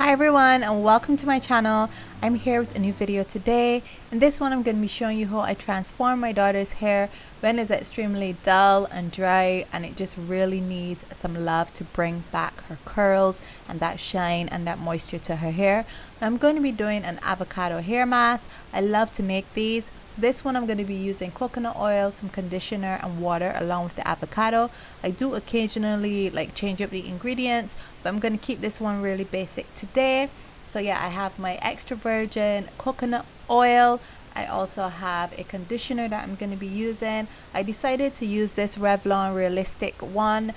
Hi everyone and welcome to my channel. I'm here with a new video today. In this one I'm going to be showing you how I transform my daughter's hair when it's extremely dull and dry and it just really needs some love to bring back her curls and that shine and that moisture to her hair. I'm going to be doing an avocado hair mask. I love to make these. This one I'm going to be using coconut oil, some conditioner and water along with the avocado. I do occasionally change up the ingredients, but I'm going to keep this one really basic today. So yeah, I have my extra virgin coconut oil. I also have a conditioner that I'm going to be using. I decided to use this Revlon Realistic one.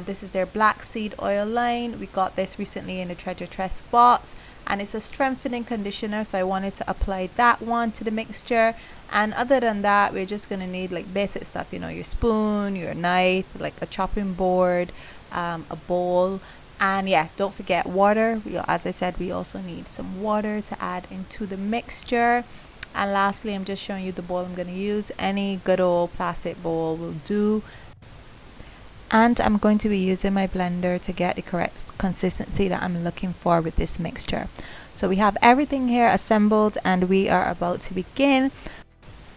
This is their black seed oil line. We got this recently in the treasure chest box and it's a strengthening conditioner, so I wanted to apply that one to the mixture. And other than that, we're just gonna need like basic stuff, you know, your spoon, your knife, like a chopping board, a bowl, and yeah, don't forget water. As I said, we also need some water to add into the mixture. And lastly, I'm just showing you the bowl I'm gonna use. Any good old plastic bowl will do. And I'm going to be using my blender to get the correct consistency that I'm looking for with this mixture. So we have everything here assembled and we are about to begin.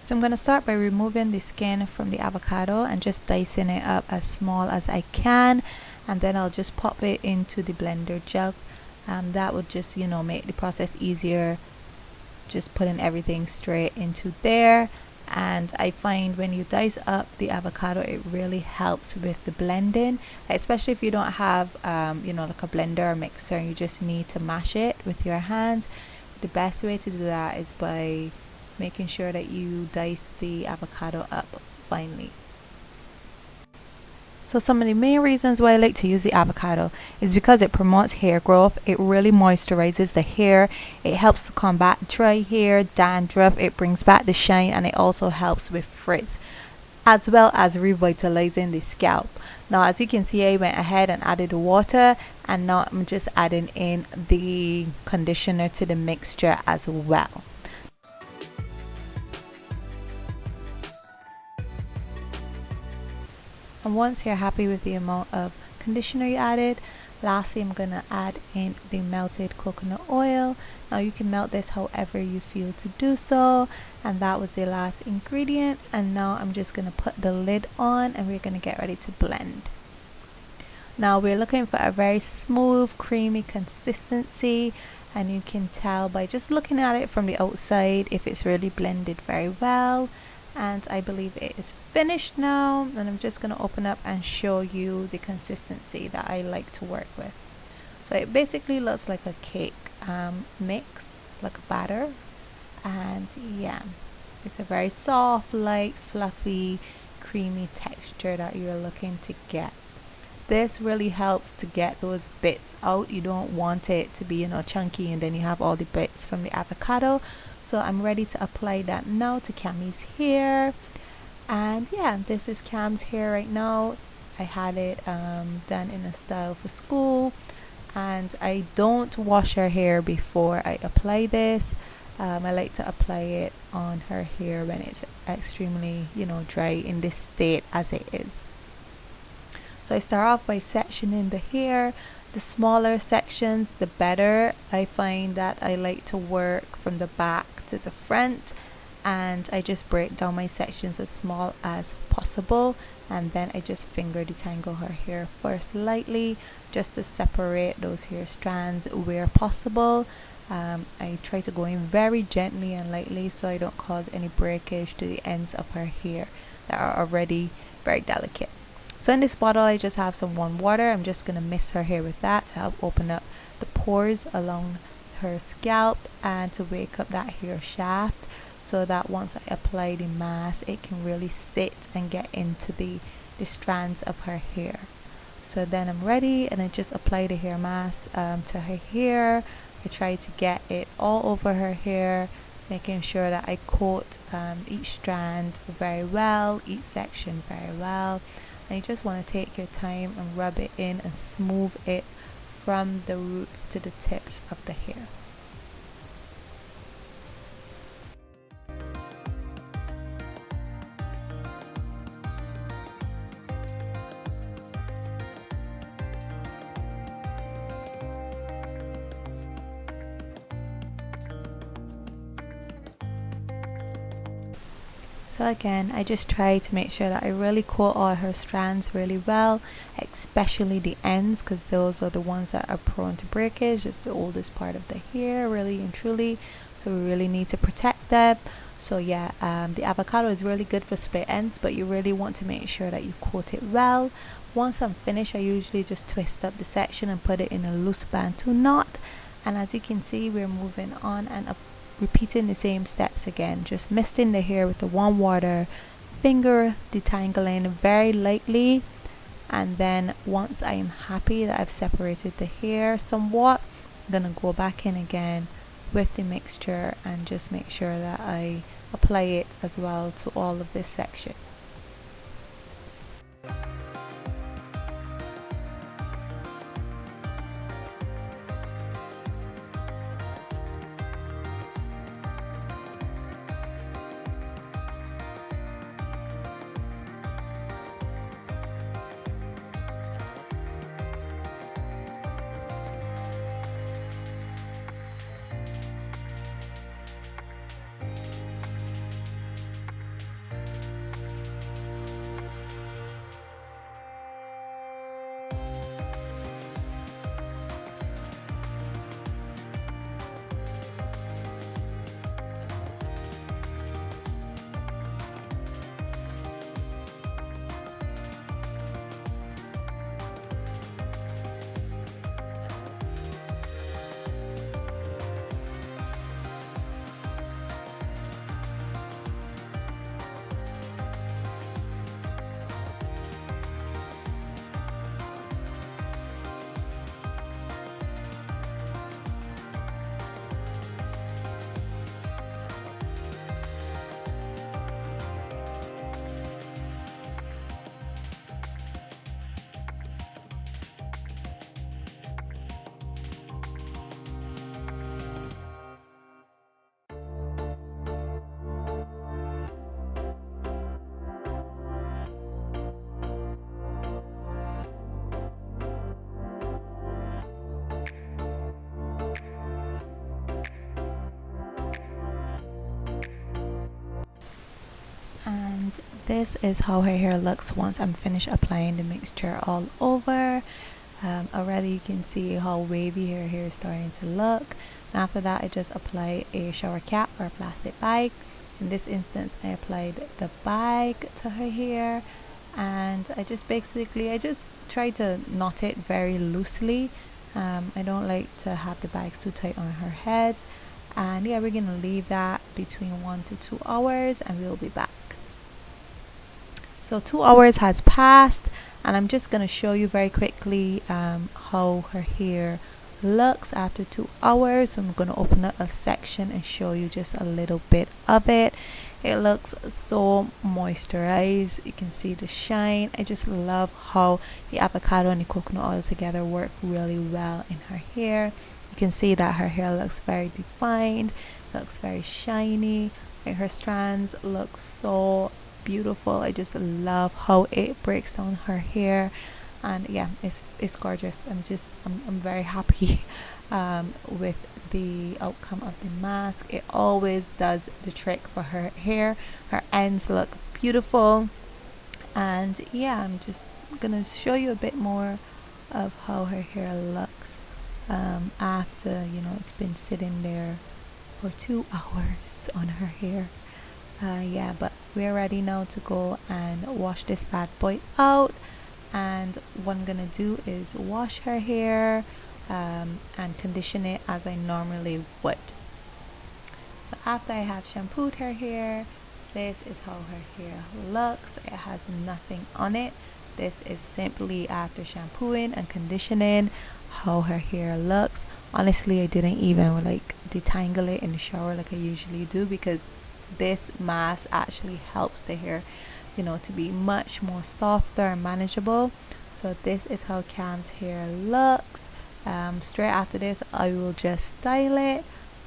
So I'm going to start by removing the skin from the avocado and just dicing it up as small as I can, and then I'll just pop it into the blender jug. That would just, you know, make the process easier, just putting everything straight into there. And I find when you dice up the avocado, it really helps with the blending, especially if you don't have you know, like a blender or mixer and you just need to mash it with your hands. The best way to do that is by making sure that you dice the avocado up finely. So some of the main reasons why I like to use the avocado is because it promotes hair growth. It really moisturizes the hair. It helps to combat dry hair, dandruff. It brings back the shine, and it also helps with frizz, as well as revitalizing the scalp. Now, as you can see, I went ahead and added the water, and now I'm just adding in the conditioner to the mixture as well. And once you're happy with the amount of conditioner you added, lastly I'm gonna add in the melted coconut oil. Now you can melt this however you feel to do so, and that was the last ingredient. And now I'm just gonna put the lid on and we're gonna get ready to blend. Now we're looking for a very smooth, creamy consistency, and you can tell by just looking at it from the outside if it's really blended very well. And I believe it is finished now, and I'm just going to open up and show you the consistency that I like to work with. So it basically looks like a cake mix, like a batter, and yeah, it's a very soft, light, fluffy, creamy texture that you're looking to get. This really helps to get those bits out. You don't want it to be, you know, chunky and then you have all the bits from the avocado. So I'm ready to apply that now to Cammie's hair. And yeah, this is Cam's hair right now. I had it done in a style for school, and I don't wash her hair before I apply this. I like to apply it on her hair when it's extremely, you know, dry in this state as it is. So I start off by sectioning the hair. The smaller sections, the better. I find that I like to work from the back to the front, and I just break down my sections as small as possible, and then I just finger detangle her hair first lightly just to separate those hair strands where possible. I try to go in very gently and lightly so I don't cause any breakage to the ends of her hair that are already very delicate. So in this bottle I just have some warm water. I'm just going to mist her hair with that to help open up the pores along her scalp and to wake up that hair shaft, so that once I apply the mask it can really sit and get into the strands of her hair. So then I'm ready and I just apply the hair mask to her hair. I try to get it all over her hair, making sure that I coat each strand very well, each section very well. And you just want to take your time and rub it in and smooth it from the roots to the tips of the hair. So again, I just try to make sure that I really coat all her strands really well, especially the ends, because those are the ones that are prone to breakage. It's the oldest part of the hair, really and truly, so we really need to protect them. So yeah, the avocado is really good for split ends, but you really want to make sure that you coat it well. Once I'm finished, I usually just twist up the section and put it in a loose bantu knot. And as you can see, we're moving on and repeating the same steps again, just misting the hair with the warm water, finger detangling very lightly, and then once I am happy that I've separated the hair somewhat, I'm gonna go back in again with the mixture and just make sure that I apply it as well to all of this section. And this is how her hair looks once I'm finished applying the mixture all over. Already you can see how wavy her hair is starting to look. And after that, I just apply a shower cap or a plastic bag. In this instance, I applied the bag to her hair, and I just try to knot it very loosely. I don't like to have the bags too tight on her head. And yeah, we're gonna leave that between 1 to 2 hours and we'll be back. So 2 hours has passed, and I'm just going to show you very quickly how her hair looks after 2 hours. So I'm going to open up a section and show you just a little bit of it. It looks so moisturized. You can see the shine. I just love how the avocado and the coconut oil together work really well in her hair. You can see that her hair looks very defined, looks very shiny. Like her strands look so beautiful. I just love how it breaks down her hair, and yeah, it's gorgeous. I'm very happy with the outcome of the mask. It always does the trick for her hair. Her ends look beautiful, and yeah, I'm just gonna show you a bit more of how her hair looks after it's been sitting there for 2 hours on her hair. Yeah, but we're ready now to go and wash this bad boy out. And what I'm gonna do is wash her hair and condition it as I normally would. So after I have shampooed her hair, this is how her hair looks. It has nothing on it. This is simply after shampooing and conditioning how her hair looks. Honestly, I didn't even detangle it in the shower like I usually do, because this mask actually helps the hair to be much more softer and manageable. So this is how Cam's hair looks. Straight after this, I will just style it.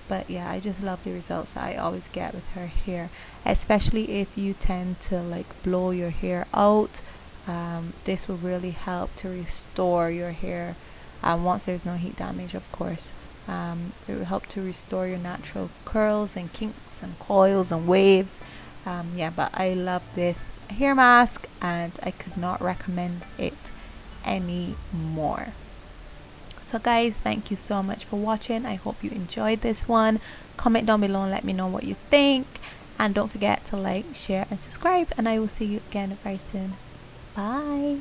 But yeah, I just love the results that I always get with her hair, especially if you tend to blow your hair out. This will really help to restore your hair, once there's no heat damage, of course. It will help to restore your natural curls and kinks and coils and waves. Yeah, but I love this hair mask and I could not recommend it any more. So guys, thank you so much for watching. I hope you enjoyed this one. Comment down below and let me know what you think, and don't forget to like, share and subscribe, and I will see you again very soon. Bye.